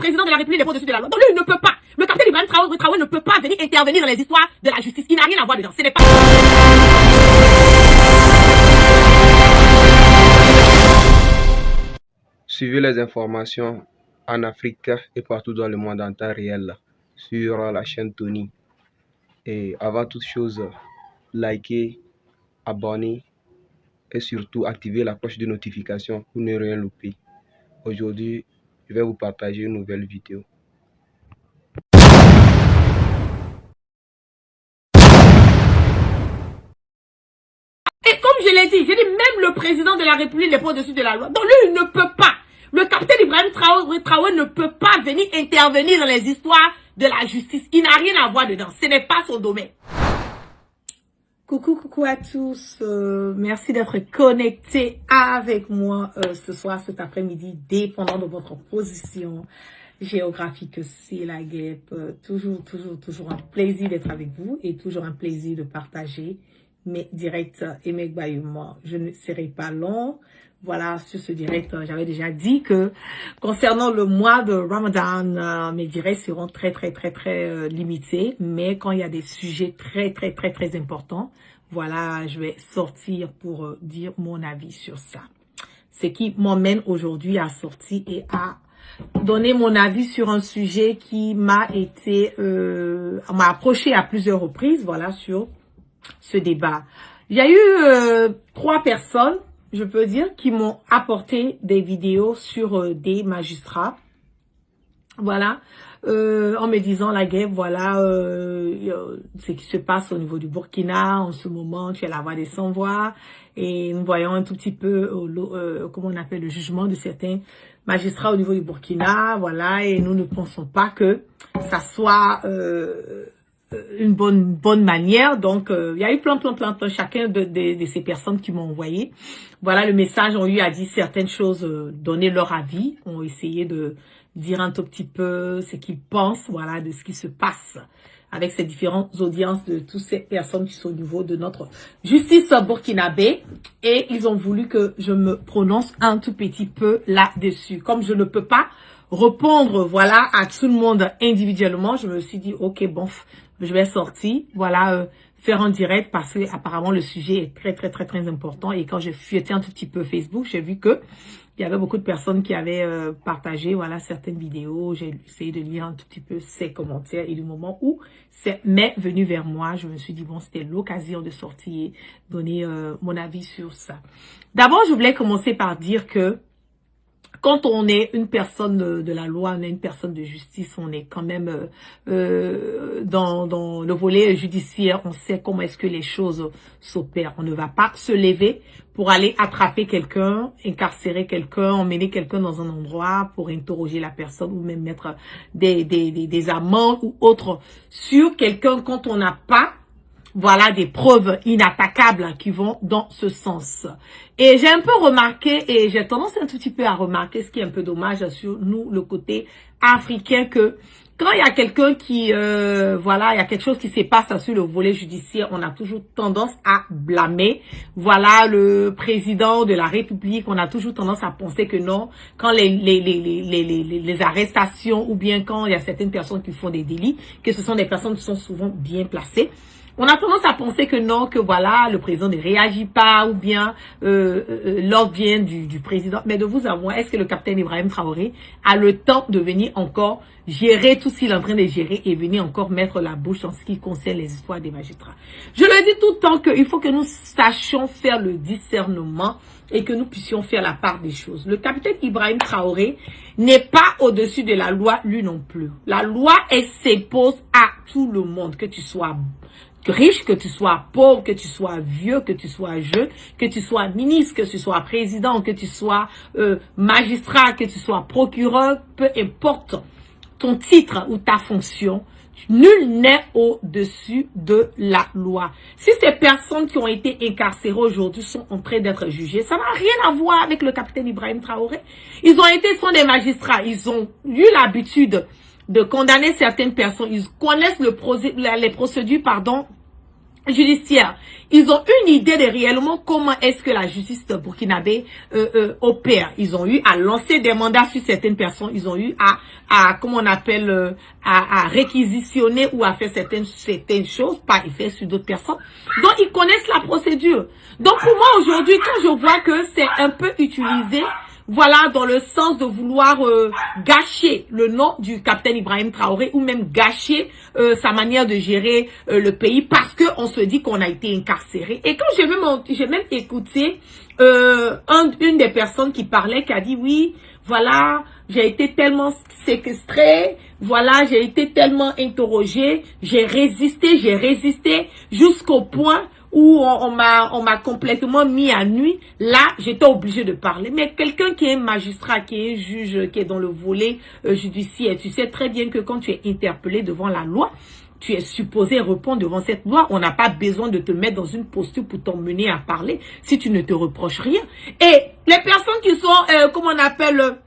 président de la République n'est pas au-dessus de la loi. Donc lui, il ne peut pas. Le capitaine Ibrahim Traoré ne peut pas venir intervenir dans les histoires de la justice. Il n'a rien à voir dedans. Ce n'est pas... Suivez les informations en Afrique et partout dans le monde en temps réel sur la chaîne Tony. Et avant toute chose, likez, abonnez et surtout activez la cloche de notification pour ne rien louper. Aujourd'hui, je vais vous partager une nouvelle vidéo. Et comme je l'ai dit, même le président de la République n'est pas au-dessus de la loi. Donc lui, il ne peut pas. Le capitaine Ibrahim Traoré ne peut pas venir intervenir dans les histoires de la justice. Il n'a rien à voir dedans. Ce n'est pas son domaine. Coucou à tous. Merci d'être connectés avec moi ce soir, cet après-midi, dépendant de votre position géographique. C'est la guêpe. Toujours un plaisir d'être avec vous et toujours un plaisir de partager mes directs et mes baillements. Je ne serai pas long. Voilà, sur ce direct, j'avais déjà dit que concernant le mois de Ramadan, mes directs seront très limités. Mais quand il y a des sujets très importants, voilà, je vais sortir pour dire mon avis sur ça. Ce qui m'emmène aujourd'hui à sortir et à donner mon avis sur un sujet qui m'a approché à plusieurs reprises, voilà, sur ce débat. Il y a eu 3 personnes, je peux dire, qui m'ont apporté des vidéos sur des magistrats. Voilà, en me disant la guerre, voilà, ce qui se passe au niveau du Burkina en ce moment, tu as la voix des sans-voix, et nous voyons un tout petit peu, comment on appelle, le jugement de certains magistrats au niveau du Burkina, voilà, et nous ne pensons pas que ça soit une bonne manière. Donc il y a eu plein chacun de ces personnes qui m'ont envoyé, voilà, le message, ont eu à dire certaines choses, donner leur avis, ont essayé de dire un tout petit peu ce qu'ils pensent, voilà, de ce qui se passe avec ces différentes audiences de toutes ces personnes qui sont au niveau de notre justice burkinabé. Et ils ont voulu que je me prononce un tout petit peu là-dessus. Comme je ne peux pas répondre, voilà, à tout le monde individuellement, je me suis dit, ok, bon, je vais sortir, voilà, faire un direct parce que apparemment le sujet est très important. Et quand j'ai feuilleté un tout petit peu Facebook, j'ai vu que il y avait beaucoup de personnes qui avaient partagé, voilà, certaines vidéos. J'ai essayé de lire un tout petit peu ces commentaires et du moment où c'est venu vers moi, je me suis dit, bon, c'était l'occasion de sortir, donner mon avis sur ça. D'abord, je voulais commencer par dire que quand on est une personne de la loi, on est une personne de justice, on est quand même dans le volet judiciaire, on sait comment est-ce que les choses s'opèrent. On ne va pas se lever pour aller attraper quelqu'un, incarcérer quelqu'un, emmener quelqu'un dans un endroit pour interroger la personne ou même mettre des amendes ou autres sur quelqu'un quand on n'a pas, voilà, des preuves inattaquables qui vont dans ce sens. Et j'ai un peu remarqué, et j'ai tendance un tout petit peu à remarquer, ce qui est un peu dommage sur nous, le côté africain, que quand il y a quelqu'un qui, voilà, il y a quelque chose qui se passe sur le volet judiciaire, on a toujours tendance à blâmer, voilà, le président de la République. On a toujours tendance à penser que non, quand les arrestations ou bien quand il y a certaines personnes qui font des délits, que ce sont des personnes qui sont souvent bien placées. On a tendance à penser que non, que voilà, le président ne réagit pas ou bien l'ordre vient du président. Mais de vous à moi, est-ce que le capitaine Ibrahim Traoré a le temps de venir encore gérer tout ce qu'il est en train de gérer et venir encore mettre la bouche en ce qui concerne les histoires des magistrats? Je le dis tout le temps qu'il faut que nous sachions faire le discernement et que nous puissions faire la part des choses. Le capitaine Ibrahim Traoré n'est pas au-dessus de la loi, lui non plus. La loi, elle s'impose à tout le monde, que tu sois riche, que tu sois pauvre, que tu sois vieux, que tu sois jeune, que tu sois ministre, que tu sois président, que tu sois magistrat, que tu sois procureur, peu importe ton titre ou ta fonction, nul n'est au-dessus de la loi. Si ces personnes qui ont été incarcérées aujourd'hui sont en train d'être jugées, ça n'a rien à voir avec le capitaine Ibrahim Traoré. Ils sont des magistrats, ils ont eu l'habitude de condamner certaines personnes, ils connaissent les procédures, judiciaire. Ils ont une idée de réellement comment est-ce que la justice burkinabé opère. Ils ont eu à lancer des mandats sur certaines personnes. Ils ont eu à comment on appelle, à réquisitionner ou à faire certaines choses, pas faire sur d'autres personnes. Donc, ils connaissent la procédure. Donc, pour moi, aujourd'hui, quand je vois que c'est un peu utilisé, voilà, dans le sens de vouloir gâcher le nom du capitaine Ibrahim Traoré ou même gâcher sa manière de gérer le pays parce que on se dit qu'on a été incarcéré. Et quand j'ai même écouté une des personnes qui parlait, qui a dit oui, voilà, j'ai été tellement séquestré, voilà, j'ai été tellement interrogé, j'ai résisté jusqu'au point où on m'a complètement mis à nuit. Là, j'étais obligée de parler. Mais quelqu'un qui est magistrat, qui est juge, qui est dans le volet judiciaire, tu sais très bien que quand tu es interpellé devant la loi, tu es supposé répondre devant cette loi. On n'a pas besoin de te mettre dans une posture pour t'emmener à parler si tu ne te reproches rien. Et les personnes qui sont, comment on appelle,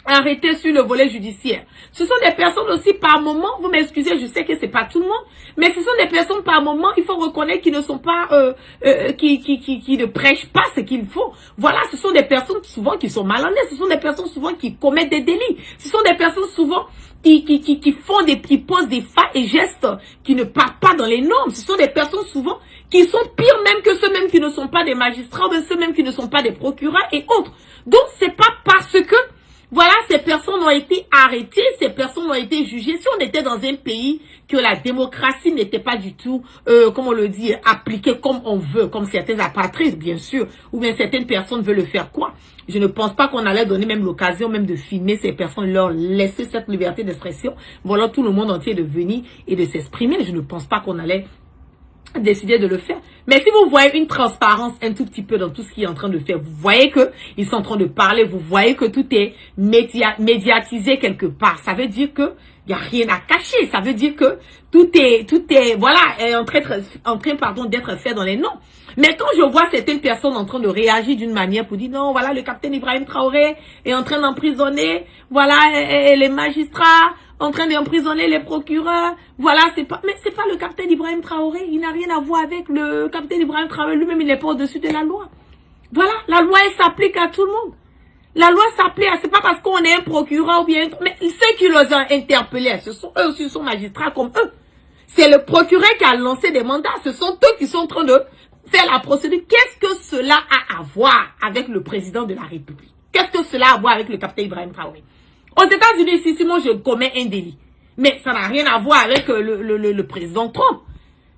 arrêtées sur le volet judiciaire, ce sont des personnes aussi par moment, vous m'excusez, je sais que c'est pas tout le monde, mais ce sont des personnes par moment, il faut reconnaître qu'ils ne sont pas, qui ne prêchent pas ce qu'il faut. Voilà, ce sont des personnes souvent qui sont malhonnêtes, ce sont des personnes souvent qui commettent des délits, ce sont des personnes souvent qui posent des faits et gestes qui ne partent pas dans les normes. Ce sont des personnes souvent qui sont pires même que ceux même qui ne sont pas des magistrats, ou ceux même qui ne sont pas des procureurs et autres. Donc, c'est pas parce que voilà, ces personnes ont été arrêtées, ces personnes ont été jugées. Si on était dans un pays que la démocratie n'était pas du tout, comment on le dit, appliquée comme on veut, comme certains apatrides, bien sûr, ou bien certaines personnes veulent le faire quoi. Je ne pense pas qu'on allait donner même l'occasion même de filmer ces personnes, leur laisser cette liberté d'expression. Voilà, tout le monde entier de venir et de s'exprimer. Je ne pense pas qu'on allait décider de le faire. Mais si vous voyez une transparence un tout petit peu dans tout ce qu'il est en train de faire, vous voyez que ils sont en train de parler, vous voyez que tout est médiatisé quelque part. Ça veut dire que il y a rien à cacher. Ça veut dire que tout est, voilà, est en train d'être fait dans les noms. Mais quand je vois certaines personnes en train de réagir d'une manière pour dire non, voilà, le capitaine Ibrahim Traoré est en train d'emprisonner, voilà, et les magistrats, en train d'emprisonner les procureurs, voilà, mais c'est pas le capitaine Ibrahim Traoré, il n'a rien à voir avec le capitaine Ibrahim Traoré, lui-même il n'est pas au-dessus de la loi. Voilà, la loi elle s'applique à tout le monde. La loi s'applique, c'est pas parce qu'on est un procureur ou bien, mais ceux qui les ont interpellés, ce sont eux aussi, sont magistrats comme eux. C'est le procureur qui a lancé des mandats, ce sont eux qui sont en train de faire la procédure. Qu'est-ce que cela a à voir avec le président de la République? Qu'est-ce que cela a à voir avec le capitaine Ibrahim Traoré? Aux États-Unis, si moi je commets un délit, mais ça n'a rien à voir avec le président Trump.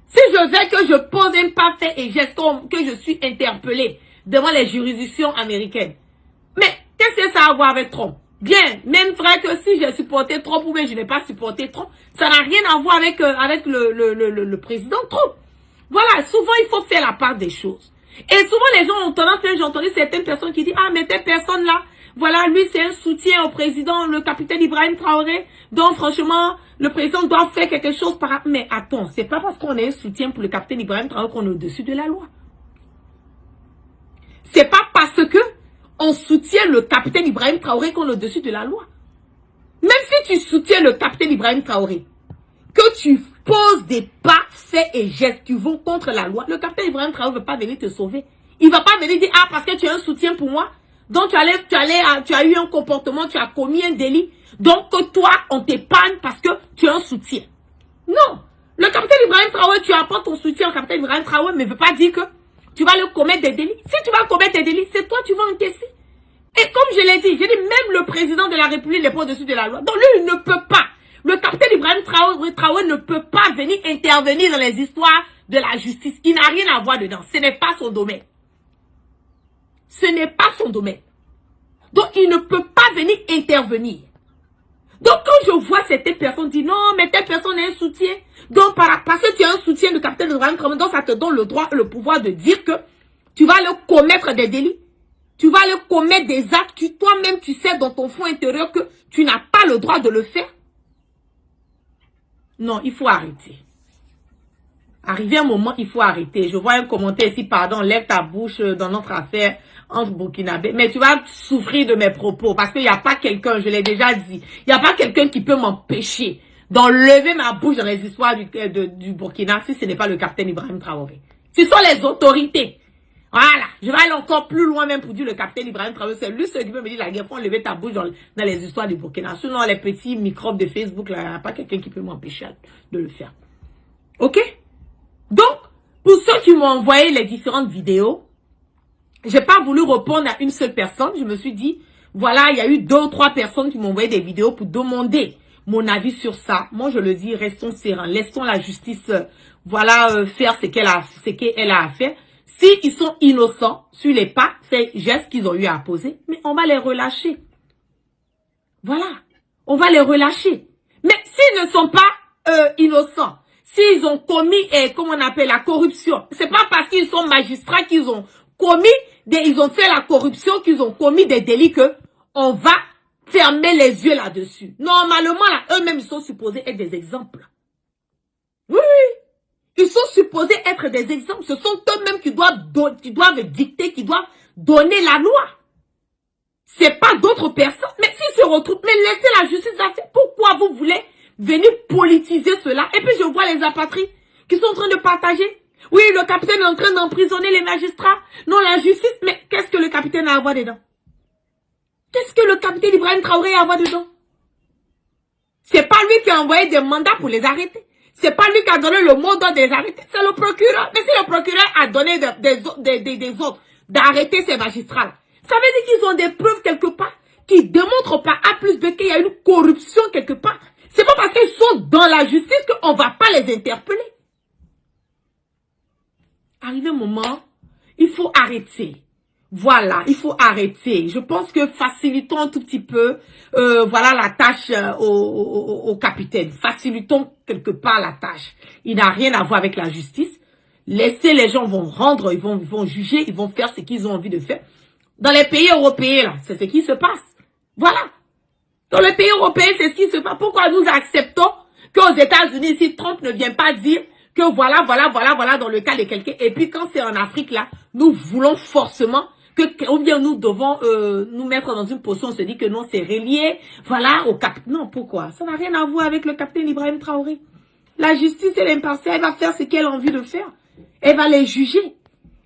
Si je vais que je pose un pas fait et geste que je suis interpellé devant les juridictions américaines, mais qu'est-ce que ça a à voir avec Trump? Bien, même vrai que si j'ai supporté Trump ou bien je n'ai pas supporté Trump, ça n'a rien à voir avec le président Trump. Voilà, souvent il faut faire la part des choses. Et souvent les gens ont tendance, j'ai entendu certaines personnes qui disent, ah mais telle personne là, voilà, lui c'est un soutien au président, le capitaine Ibrahim Traoré, donc franchement, le président doit faire quelque chose par... Mais attends, c'est pas parce qu'on est un soutien pour le capitaine Ibrahim Traoré qu'on est au-dessus de la loi. C'est pas parce que on soutient le capitaine Ibrahim Traoré qu'on est au-dessus de la loi. Même si tu soutiens le capitaine Ibrahim Traoré, que tu poses des pas, faits et gestes qui vont contre la loi, le capitaine Ibrahim Traoré ne va pas venir te sauver. Il ne va pas venir dire, ah, parce que tu as un soutien pour moi, donc tu as eu un comportement, tu as commis un délit, donc que toi, on t'épargne parce que tu as un soutien. Non. Le capitaine Ibrahim Traoré, tu apportes ton soutien au capitaine Ibrahim Traoré, mais ne veut pas dire que tu vas le commettre des délits. Si tu vas commettre des délits, c'est toi, tu vas encaisser. Et comme je l'ai dit, même le président de la République n'est pas au-dessus de la loi. Donc lui, il ne peut pas. Le capitaine Ibrahim Traoré ne peut pas venir intervenir dans les histoires de la justice. Il n'a rien à voir dedans. Ce n'est pas son domaine. Ce n'est pas son domaine. Donc, il ne peut pas venir intervenir. Donc, quand je vois certaines personnes dire, non, mais telle personne est un soutien. Donc, parce que tu as un soutien de capitaine Ibrahim Traoré, donc ça te donne le droit, le pouvoir de dire que tu vas le commettre des délits. Tu vas le commettre des actes. Toi-même, tu sais dans ton fond intérieur que tu n'as pas le droit de le faire. Non, il faut arrêter. Arrivé un moment, il faut arrêter. Je vois un commentaire ici, pardon, lève ta bouche dans notre affaire entre burkinabé. Mais tu vas souffrir de mes propos parce qu'il n'y a pas quelqu'un, je l'ai déjà dit, il n'y a pas quelqu'un qui peut m'empêcher d'enlever ma bouche dans les histoires du Burkina si ce n'est pas le capitaine Ibrahim Traoré. Ce sont les autorités. Voilà, je vais aller encore plus loin même pour dire le capitaine Ibrahim Traoré. C'est lui celui qui peut me dire la guerre, faut enlever ta bouche dans les histoires du Burkina. Sinon, les petits microbes de Facebook, là, il n'y a pas quelqu'un qui peut m'empêcher de le faire. Ok? Donc, pour ceux qui m'ont envoyé les différentes vidéos, j'ai pas voulu répondre à une seule personne. Je me suis dit, voilà, il y a eu 2 ou 3 personnes qui m'ont envoyé des vidéos pour demander mon avis sur ça. Moi, je le dis, restons sereins. Laissons la justice, faire ce qu'elle a à faire. S'ils sont innocents sur les pas, ces gestes qu'ils ont eu à poser, mais on va les relâcher. Voilà. On va les relâcher. Mais s'ils ne sont pas innocents, s'ils ont commis, comment on appelle, la corruption, c'est pas parce qu'ils sont magistrats qu'ils ont commis, ils ont fait la corruption, qu'ils ont commis des délits que on va fermer les yeux là-dessus. Normalement, là, eux-mêmes, ils sont supposés être des exemples. Oui, oui. Ils sont supposés être des exemples. Ce sont eux-mêmes qui doivent dicter, qui doivent donner la loi. C'est pas d'autres personnes. Mais s'ils se retrouvent, mais laissez la justice là. Pourquoi vous voulez venir politiser cela? Et puis je vois les apatrides qui sont en train de partager. Oui, le capitaine est en train d'emprisonner les magistrats. Non, la justice. Mais qu'est-ce que le capitaine a à voir dedans? Qu'est-ce que le capitaine Ibrahim Traoré a à voir dedans? C'est pas lui qui a envoyé des mandats pour les arrêter. C'est pas lui qui a donné le mot d'ordre des arrêter. C'est le procureur. Mais si le procureur a donné des ordres d'arrêter ces magistrats, ça veut dire qu'ils ont des preuves quelque part qui démontrent par A plus B qu'il y a une corruption quelque part. C'est pas parce qu'ils sont dans la justice qu'on va pas les interpeller. Arrivé un moment, il faut arrêter. Voilà, il faut arrêter. Je pense que facilitons un tout petit peu, la tâche au capitaine. Facilitons quelque part la tâche. Il n'a rien à voir avec la justice. Laissez les gens vont rendre, ils vont juger, ils vont faire ce qu'ils ont envie de faire. Dans les pays européens, là, c'est ce qui se passe. Voilà. Dans les pays européens, c'est ce qui se passe. Pourquoi nous acceptons qu'aux États-Unis, si Trump ne vient pas dire que voilà, dans le cas de quelqu'un. Et puis quand c'est en Afrique, là, nous voulons forcément ou bien nous devons nous mettre dans une position, on se dit que non, c'est relié, voilà, au capitaine. Non, pourquoi? Ça n'a rien à voir avec le capitaine Ibrahim Traoré. La justice, elle est impartiale, elle va faire ce qu'elle a envie de faire. Elle va les juger.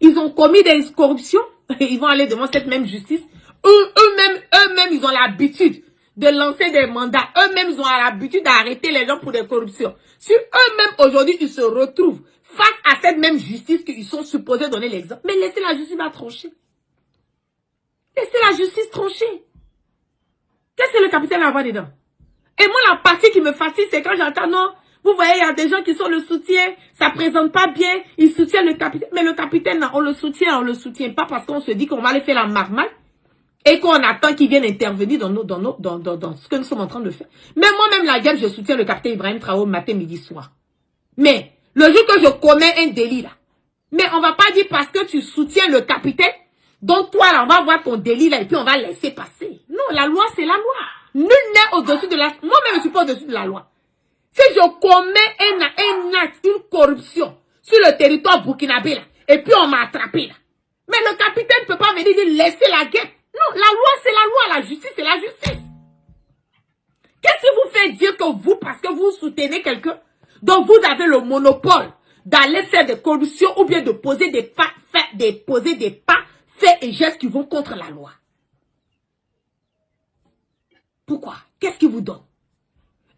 Ils ont commis des corruptions, ils vont aller devant cette même justice. Eux-mêmes, ils ont l'habitude de lancer des mandats. Eux-mêmes, ils ont l'habitude d'arrêter les gens pour des corruptions. Si eux-mêmes, aujourd'hui, ils se retrouvent face à cette même justice qu'ils sont supposés donner l'exemple, mais laissez la justice la trancher. Laissez la justice trancher. Qu'est-ce que le capitaine a à voir dedans? Et moi, la partie qui me fatigue, c'est quand j'entends, non, vous voyez, il y a des gens qui sont le soutien, ça présente pas bien, ils soutiennent le capitaine. Mais le capitaine, on le soutient pas parce qu'on se dit qu'on va aller faire la marmaille et qu'on attend qu'il vienne intervenir dans ce que nous sommes en train de faire. Mais moi-même, la gueule, je soutiens le capitaine Ibrahim Traoré matin, midi, soir. Mais, le jour que je commets un délit, là, mais on va pas dire parce que tu soutiens le capitaine, donc toi, là, on va voir ton délit, là, et puis on va laisser passer. Non, la loi, c'est la loi. Nul n'est au-dessus de la loi. Moi-même, je suis pas au-dessus de la loi. Si je commets un acte, une corruption, sur le territoire burkinabé, là, et puis on m'a attrapé, là. Mais le capitaine ne peut pas venir dire laisser la guerre. Non, la loi, c'est la loi. La justice, c'est la justice. Qu'est-ce qui vous fait dire que vous, parce que vous soutenez quelqu'un, donc vous avez le monopole d'aller faire des corruptions ou bien de poser des pas, faits et gestes qui vont contre la loi? Pourquoi? Qu'est-ce qui vous donne?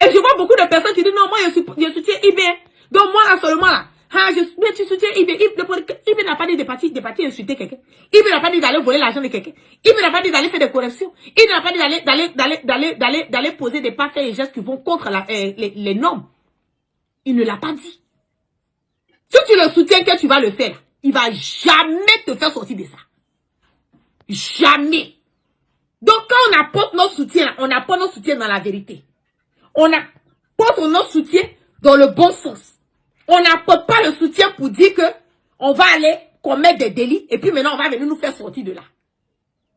Et je vois beaucoup de personnes qui disent non, moi je soutiens IB. Donc moi là seulement là, mais tu soutiens IB. IB n'a pas dit de partir insulter quelqu'un. IB n'a pas dit d'aller voler l'argent de quelqu'un. IB n'a pas dit d'aller faire des corrections. IB n'a pas dit d'aller poser des pas, faits et gestes qui vont contre les normes. Il ne l'a pas dit. Si tu le soutiens que tu vas le faire, il va jamais te faire sortir de ça. Jamais. Donc quand on apporte notre soutien, on apporte notre soutien dans la vérité. On apporte notre soutien dans le bon sens. On n'apporte pas le soutien pour dire que on va aller commettre des délits et puis maintenant on va venir nous faire sortir de là.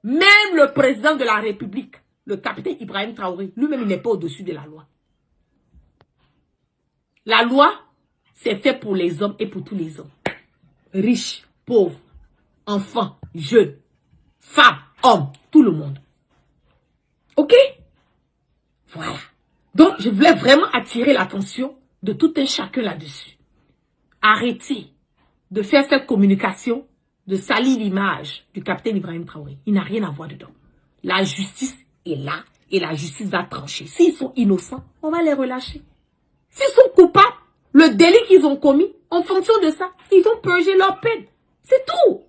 Même le président de la République, le capitaine Ibrahim Traoré, lui-même il n'est pas au-dessus de la loi. La loi, c'est fait pour les hommes et pour tous les hommes. Riches, pauvres, enfants, jeunes, femmes, hommes, tout le monde. Ok? Voilà. Donc, je voulais vraiment attirer l'attention de tout un chacun là-dessus. Arrêtez de faire cette communication, de salir l'image du capitaine Ibrahim Traoré. Il n'a rien à voir dedans. La justice est là et la justice va trancher. S'ils sont innocents, on va les relâcher. S'ils sont coupables, le délit qu'ils ont commis, en fonction de ça, ils vont purger leur peine. C'est tout.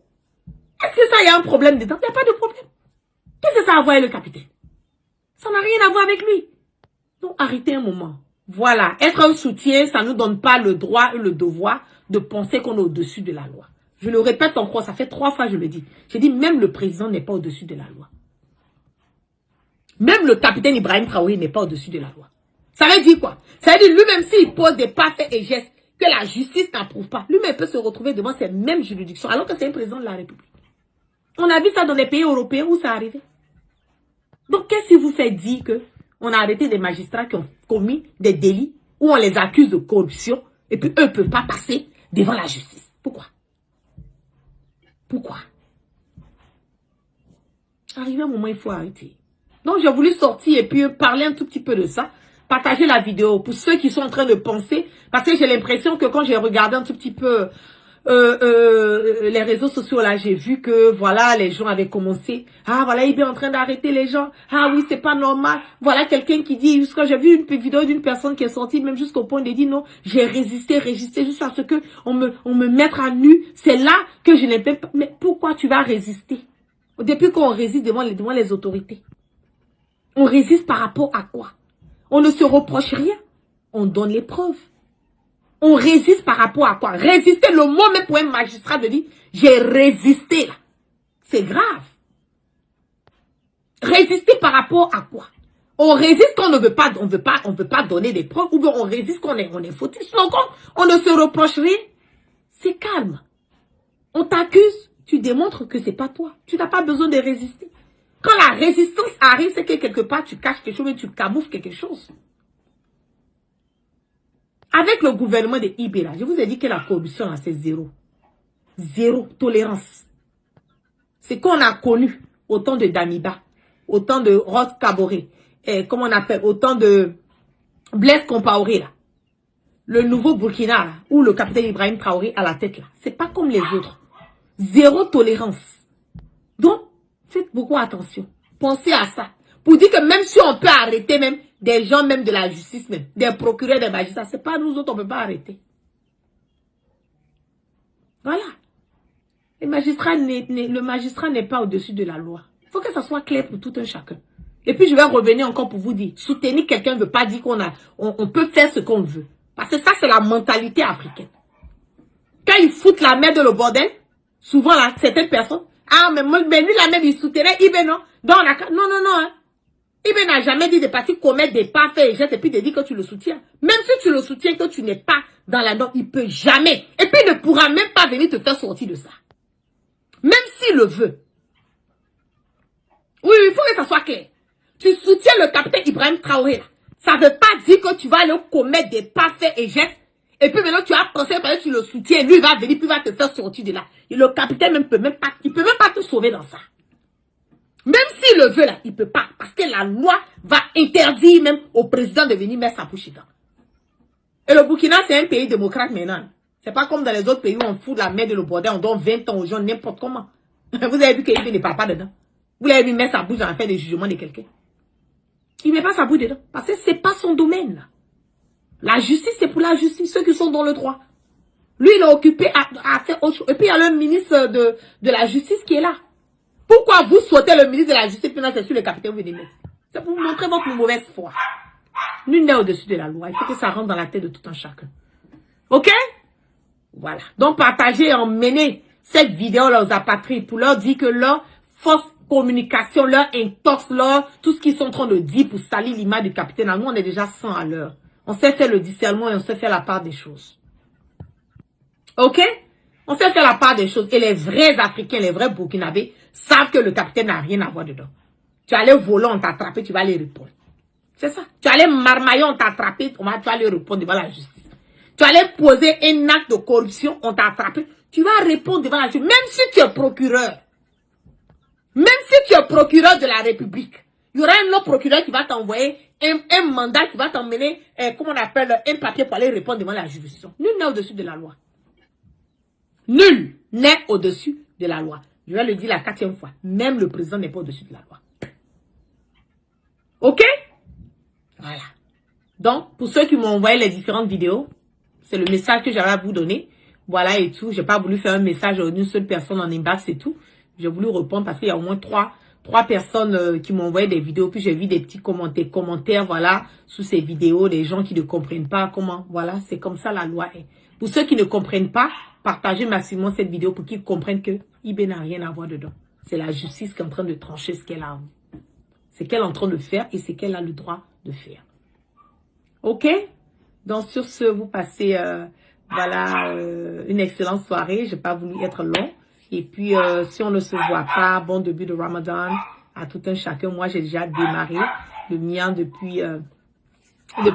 Est-ce que ça, il y a un problème dedans? Il n'y a pas de problème. Qu'est-ce que ça a à voir avec le capitaine? Ça n'a rien à voir avec lui. Donc, arrêtez un moment. Voilà. Être un soutien, ça ne nous donne pas le droit et le devoir de penser qu'on est au-dessus de la loi. Je le répète encore, ça fait 3 fois que je le dis. J'ai dit, même le président n'est pas au-dessus de la loi. Même le capitaine Ibrahim Traoré n'est pas au-dessus de la loi. Ça veut dire quoi? Ça veut dire lui-même s'il pose des pas faits et gestes que la justice n'approuve pas, lui-même peut se retrouver devant ces mêmes juridictions alors que c'est un président de la République. On a vu ça dans les pays européens où ça arrivait. Donc qu'est-ce qui vous fait dire que on a arrêté des magistrats qui ont commis des délits où on les accuse de corruption et puis eux ne peuvent pas passer devant la justice? Pourquoi? Pourquoi? Arrivé un moment, il faut arrêter. Donc, j'ai voulu sortir et puis parler un tout petit peu de ça. Partager la vidéo pour ceux qui sont en train de penser. Parce que j'ai l'impression que quand j'ai regardé un tout petit peu les réseaux sociaux, là, j'ai vu que, voilà, les gens avaient commencé. Ah, voilà, il est en train d'arrêter les gens. Ah oui, c'est pas normal. Voilà quelqu'un qui dit, jusqu'à j'ai vu une vidéo d'une personne qui est sortie, même jusqu'au point de dire, non, j'ai résisté jusqu'à ce que on me mette à nu. C'est là que je n'ai pas. Mais pourquoi tu vas résister? Depuis qu'on résiste devant les autorités. On résiste par rapport à quoi? On ne se reproche rien. On donne les preuves. On résiste par rapport à quoi? Résister, le mot même pour un magistrat de dire, j'ai résisté là. C'est grave. Résister par rapport à quoi? On résiste quand on ne veut pas donner des preuves, ou bien on résiste quand on est fautif. Donc on ne se reproche rien. C'est calme. On t'accuse, tu démontres que c'est pas toi. Tu n'as pas besoin de résister. Quand la résistance arrive, c'est que quelque part, tu caches quelque chose et tu camoufles quelque chose. Avec le gouvernement de Ibera, je vous ai dit que la corruption, c'est zéro. Zéro tolérance. C'est qu'on a connu au temps de Damiba, au temps de Roth Kaboré, comment on appelle, au temps de Blaise Compaoré, là. Le nouveau Burkina, là, où le capitaine Ibrahim Traoré à la tête, là. C'est pas comme les autres. Zéro tolérance. Donc, faites beaucoup attention. Pensez à ça. Pour dire que même si on peut arrêter même des gens même de la justice, même des procureurs, des magistrats, c'est pas nous autres, on ne peut pas arrêter. Voilà. Le magistrat n'est pas au-dessus de la loi. Il faut que ça soit clair pour tout un chacun. Et puis je vais revenir encore pour vous dire, soutenir quelqu'un ne veut pas dire on peut faire ce qu'on veut. Parce que ça, c'est la mentalité africaine. Quand ils foutent la merde dans le bordel, souvent là, certaines personnes, ah, mais lui, la même, il soutenait Ibé, non? Donc, non, hein. Ibé n'a jamais dit de partir commettre des pas faits et gestes et puis de dire que tu le soutiens. Même si tu le soutiens, que tu n'es pas dans la norme, il peut jamais. Et puis, il ne pourra même pas venir te faire sortir de ça. Même s'il le veut. Oui, il faut que ça soit clair. Tu soutiens le capitaine Ibrahim Traoré. Ça ne veut pas dire que tu vas aller commettre des pas faits et gestes. Et puis maintenant, tu as pensé, que tu le soutiens, lui il va venir, puis il va te faire sortir de là. Et le capitaine il peut même pas te sauver dans ça. Même s'il le veut là, il peut pas. Parce que la loi va interdire même au président de venir mettre sa bouche dedans. Et le Burkina, c'est un pays démocrate maintenant. C'est pas comme dans les autres pays où on fout de la merde et le bordel, on donne 20 ans aux gens n'importe comment. Vous avez vu qu'il ne parle pas dedans. Vous l'avez vu mettre sa bouche dans l'affaire de jugement de quelqu'un. Il ne met pas sa bouche dedans. Parce que c'est pas son domaine là. La justice, c'est pour la justice, ceux qui sont dans le droit. Lui, il est occupé à faire autre chose. Et puis, il y a le ministre de la justice qui est là. Pourquoi vous sautez le ministre de la justice, puis là, c'est sur le capitaine vous venez mettre? C'est pour vous montrer votre mauvaise foi. Nul n'est au-dessus de la loi. Il faut que ça rentre dans la tête de tout un chacun. OK? Voilà. Donc, partagez et emmenez cette vidéo-là aux apatrides pour leur dire que leur fausse communication, leur intox, tout ce qu'ils sont en train de dire pour salir l'image du capitaine. Nous, on est déjà 100 à l'heure. On sait faire le discernement et on sait faire la part des choses. OK? On sait faire la part des choses. Et les vrais Africains, les vrais Burkinabés, savent que le capitaine n'a rien à voir dedans. Tu allais voler, on t'a attrapé, tu vas aller répondre. C'est ça. Tu allais marmailler, on t'a attrapé, tu vas aller répondre devant la justice. Tu allais poser un acte de corruption, on t'a attrapé, tu vas répondre devant la justice. Même si tu es procureur. Même si tu es procureur de la République. Il y aura un autre procureur qui va t'envoyer un mandat qui va t'emmener, comment on appelle, un papier pour aller répondre devant la juridiction. Nul n'est au-dessus de la loi. Nul n'est au-dessus de la loi. Je vais le dire la 4e fois. Même le président n'est pas au-dessus de la loi. Ok? Voilà. Donc, pour ceux qui m'ont envoyé les différentes vidéos, c'est le message que j'avais à vous donner. Voilà et tout. J'ai pas voulu faire un message d'une seule personne en inbox et tout. J'ai voulu répondre parce qu'il y a au moins trois personnes qui m'ont envoyé des vidéos. Puis j'ai vu des petits commentaires, voilà, sous ces vidéos, des gens qui ne comprennent pas comment. Voilà, c'est comme ça la loi est. Pour ceux qui ne comprennent pas, partagez massivement cette vidéo pour qu'ils comprennent que eBay n'a rien à voir dedans. C'est la justice qui est en train de trancher ce qu'elle a. C'est qu'elle est en train de faire et c'est qu'elle a le droit de faire. Ok? Donc sur ce, vous passez voilà une excellente soirée. J'ai pas voulu être long. Et puis si on ne se voit pas, bon début de Ramadan à tout un chacun. Moi j'ai déjà démarré le mien depuis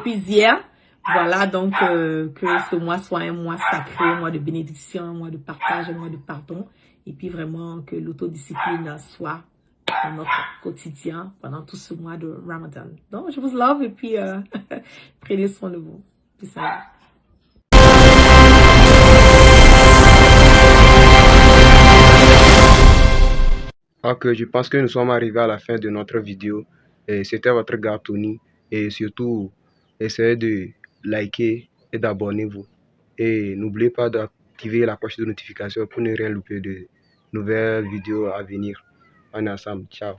hier. Voilà donc que ce mois soit un mois sacré, un mois de bénédiction, un mois de partage, un mois de pardon. Et puis vraiment que l'autodiscipline soit dans notre quotidien pendant tout ce mois de Ramadan. Donc, je vous love et puis prenez soin de vous. Peace out. Ok, je pense que nous sommes arrivés à la fin de notre vidéo. C'était votre gars Tony. Et surtout, essayez de liker et d'abonnez-vous. Et n'oubliez pas d'activer la cloche de notification pour ne rien louper de nouvelles vidéos à venir. On est ensemble. Ciao.